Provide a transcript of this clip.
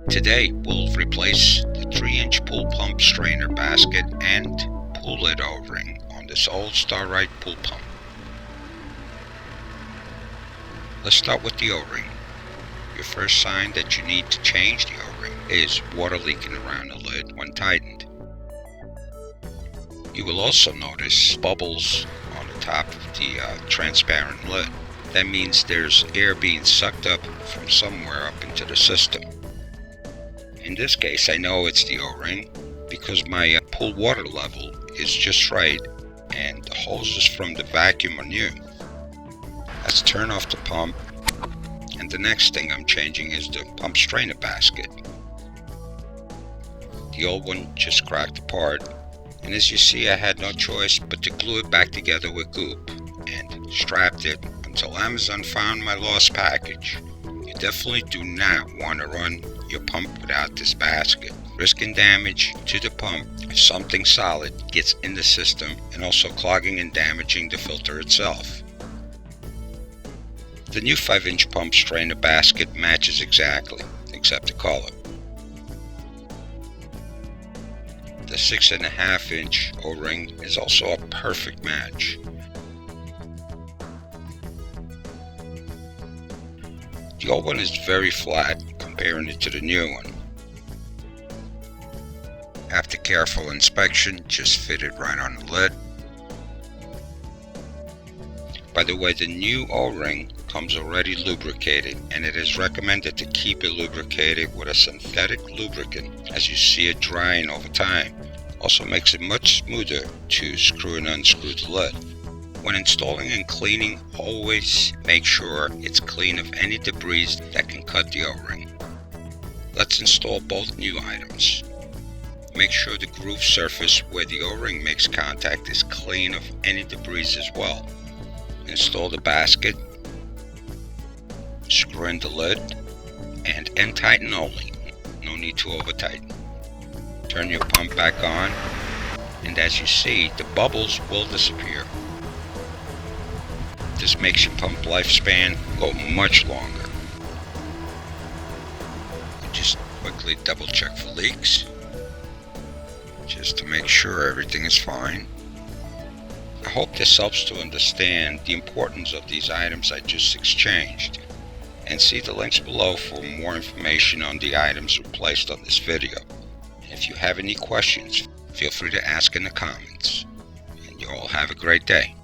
Today we'll replace the 3-inch pool pump strainer basket and pool lid O-ring on this old Sta-Rite pool pump. Let's start with the O-ring. Your first sign that you need to change the O-ring is water leaking around the lid when tightened. You will also notice bubbles on the top of the transparent lid. That means there's air being sucked up from somewhere up into the system. In this case, I know it's the O-ring because my pool water level is just right and the hoses from the vacuum are new. Let's turn off the pump, and the next thing I'm changing is the pump strainer basket. The old one just cracked apart, and as you see, I had no choice but to glue it back together with goop and strapped it until Amazon found my lost package. You definitely do not want to run your pump without this basket, risking damage to the pump if something solid gets in the system and also clogging and damaging the filter itself. The new 5-inch pump strainer basket matches exactly, except the color. The 6.5-inch O-ring is also a perfect match. The old one is very flat comparing it to the new one. After careful inspection, just fit it right on the lid. By the way, the new O-ring comes already lubricated, and it is recommended to keep it lubricated with a synthetic lubricant as you see it drying over time. Also makes it much smoother to screw and unscrew the lid. When installing and cleaning, always make sure it's clean of any debris that can cut the O-ring. Let's install both new items. Make sure the groove surface where the O-ring makes contact is clean of any debris as well. Install the basket, screw in the lid, and end tighten only. No need to over tighten. Turn your pump back on, and as you see, the bubbles will disappear. This makes your pump lifespan go much longer. Just quickly double check for leaks, just to make sure everything is fine. I hope this helps to understand the importance of these items I just exchanged, and see the links below for more information on the items replaced on this video. If you have any questions, feel free to ask in the comments, and you all have a great day.